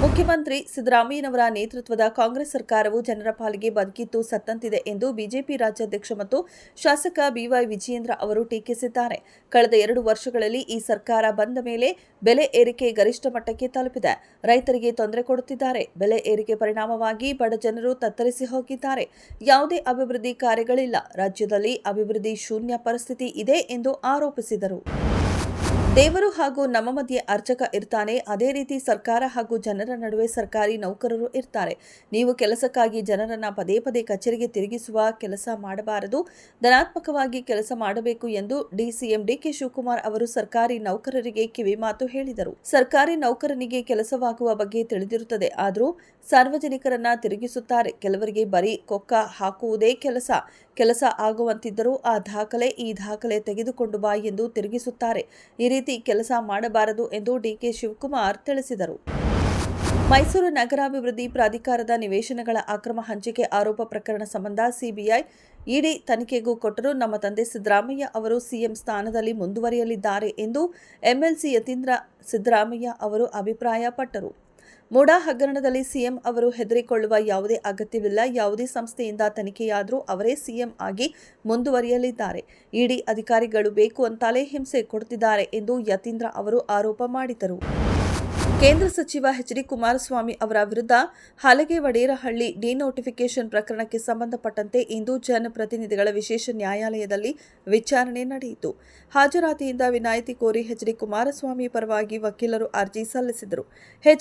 ಮುಖ್ಯಮಂತ್ರಿ ಸಿದ್ದರಾಮಯ್ಯನವರ ನೇತೃತ್ವದ ಕಾಂಗ್ರೆಸ್ ಸರ್ಕಾರವು ಜನರ ಪಾಲಿಗೆ ಬದುಕಿದ್ದು ಸತ್ತಂತಿದೆ ಎಂದು ಬಿಜೆಪಿ ರಾಜ್ಯಾಧ್ಯಕ್ಷ ಮತ್ತು ಶಾಸಕ ಬಿವೈ ವಿಜಯೇಂದ್ರ ಅವರು ಟೀಕಿಸಿದ್ದಾರೆ. ಕಳೆದ 2 ವರ್ಷಗಳಲ್ಲಿ ಈ ಸರ್ಕಾರ ಬಂದ ಮೇಲೆ ಬೆಲೆ ಏರಿಕೆ ಗರಿಷ್ಠ ಮಟ್ಟಕ್ಕೆ ತಲುಪಿದೆ. ರೈತರಿಗೆ ತೊಂದರೆ ಕೊಡುತ್ತಿದ್ದಾರೆ. ಬೆಲೆ ಏರಿಕೆ ಪರಿಣಾಮವಾಗಿ ಬಡ ಜನರು ತತ್ತರಿಸಿ ಹೋಗಿದ್ದಾರೆ. ಯಾವುದೇ ಅಭಿವೃದ್ಧಿ ಕಾರ್ಯಗಳಿಲ್ಲ. ರಾಜ್ಯದಲ್ಲಿ ಅಭಿವೃದ್ಧಿ ಶೂನ್ಯ ಪರಿಸ್ಥಿತಿ ಇದೆ ಎಂದು ಆರೋಪಿಸಿದರು. ದೇವರು ಹಾಗೂ ನಮ್ಮ ಮಧ್ಯೆ ಅರ್ಚಕ ಇರ್ತಾನೆ. ಅದೇ ರೀತಿ ಸರ್ಕಾರ ಹಾಗೂ ಜನರ ನಡುವೆ ಸರ್ಕಾರಿ ನೌಕರರು ಇರ್ತಾರೆ. ನೀವು ಕೆಲಸಕ್ಕಾಗಿ ಜನರನ್ನ ಪದೇ ಪದೇ ಕಚೇರಿಗೆ ತಿರುಗಿಸುವ ಕೆಲಸ ಮಾಡಬಾರದು. ಧನಾತ್ಮಕವಾಗಿ ಕೆಲಸ ಮಾಡಬೇಕು ಎಂದು ಸಿಎಂ ಡಿಕೆ ಶಿವಕುಮಾರ್ ಅವರು ಸರ್ಕಾರಿ ನೌಕರರಿಗೆ ಕಿವಿಮಾತು ಹೇಳಿದರು. ಸರ್ಕಾರಿ ನೌಕರನಿಗೆ ಕೆಲಸವಾಗುವ ಬಗ್ಗೆ ತಿಳಿದಿರುತ್ತದೆ. ಆದರೂ ಸಾರ್ವಜನಿಕರನ್ನ ತಿರುಗಿಸುತ್ತಾರೆ. ಕೆಲವರಿಗೆ ಬರೀ ಕೊಕ್ಕ ಹಾಕುವುದೇ ಕೆಲಸ ಆಗುವಂತಿದ್ದರೂ ಈ ದಾಖಲೆ ತೆಗೆದುಕೊಂಡು ಬಾ ಎಂದು ತಿರುಗಿಸುತ್ತಾರೆ. ಈ ರೀತಿ ಕೆಲಸ ಮಾಡಬಾರದು ಎಂದು ಡಿಕೆ ಶಿವಕುಮಾರ್ ತಿಳಿಸಿದರು. ಮೈಸೂರು ನಗರಾಭಿವೃದ್ಧಿ ಪ್ರಾಧಿಕಾರದ ನಿವೇಶನಗಳ ಅಕ್ರಮ ಹಂಚಿಕೆ ಆರೋಪ ಪ್ರಕರಣ ಸಂಬಂಧ ಸಿಬಿಐ ಇಡಿ ತನಿಖೆಗೂ ಕೊಟ್ಟರೂ ನಮ್ಮ ತಂದೆ ಸಿದ್ದರಾಮಯ್ಯ ಅವರು ಸಿಎಂ ಸ್ಥಾನದಲ್ಲಿ ಮುಂದುವರಿಯಲಿದ್ದಾರೆ ಎಂದು ಎಂಎಲ್ಸಿ ಯತೀಂದ್ರ ಸಿದ್ದರಾಮಯ್ಯ ಅವರು ಅಭಿಪ್ರಾಯಪಟ್ಟರು. ಮೂಡಾ ಹಗರಣದಲ್ಲಿ ಸಿಎಂ ಅವರು ಹೆದರಿಕೊಳ್ಳುವ ಯಾವುದೇ ಅಗತ್ಯವಿಲ್ಲ. ಯಾವುದೇ ಸಂಸ್ಥೆಯಿಂದ ತನಿಖೆಯಾದರೂ ಅವರೇ ಸಿಎಂ ಆಗಿ ಮುಂದುವರಿಯಲಿದ್ದಾರೆ. ಇಡಿ ಅಧಿಕಾರಿಗಳು ಬೇಕು ಅಂತಾಲೇ ಹಿಂಸೆ ಕೊಡುತ್ತಿದ್ದಾರೆ ಎಂದು ಯತೀಂದ್ರ ಅವರು ಆರೋಪ ಮಾಡಿದರು. ಕೇಂದ್ರ ಸಚಿವ ಡಿ ಕುಮಾರಸ್ವಾಮಿ ಅವರ ವಿರುದ್ಧ ಹಲಗೆವಡೇರಹಳ್ಳಿ ಡಿನೋಟಿಫಿಕೇಷನ್ ಪ್ರಕರಣಕ್ಕೆ ಸಂಬಂಧಪಟ್ಟಂತೆ ಇಂದು ಜನಪ್ರತಿನಿಧಿಗಳ ವಿಶೇಷ ನ್ಯಾಯಾಲಯದಲ್ಲಿ ವಿಚಾರಣೆ ನಡೆಯಿತು. ಹಾಜರಾತಿಯಿಂದ ವಿನಾಯಿತಿ ಕೋರಿ ಡಿ ಕುಮಾರಸ್ವಾಮಿ ಪರವಾಗಿ ವಕೀಲರು ಅರ್ಜಿ ಸಲ್ಲಿಸಿದರು.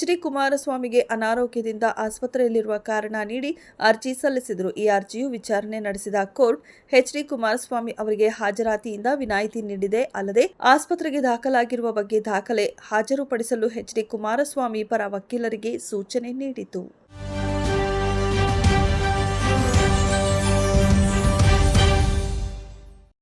ಡಿ ಕುಮಾರಸ್ವಾಮಿಗೆ ಅನಾರೋಗ್ಯದಿಂದ ಆಸ್ಪತ್ರೆಯಲ್ಲಿರುವ ಕಾರಣ ನೀಡಿ ಅರ್ಜಿ ಸಲ್ಲಿಸಿದರು. ಈ ಅರ್ಜಿಯು ವಿಚಾರಣೆ ನಡೆಸಿದ ಕೋರ್ಟ್ ಡಿ ಕುಮಾರಸ್ವಾಮಿ ಅವರಿಗೆ ಹಾಜರಾತಿಯಿಂದ ವಿನಾಯಿತಿ ನೀಡಿದೆ. ಅಲ್ಲದೆ ಆಸ್ಪತ್ರೆಗೆ ದಾಖಲಾಗಿರುವ ಬಗ್ಗೆ ದಾಖಲೆ ಹಾಜರುಪಡಿಸಲು ಡಿ ಕುಮಾರಸ್ವಾಮಿ ಪರ ವಕೀಲರಿಗೆ ಸೂಚನೆ ನೀಡಿತು.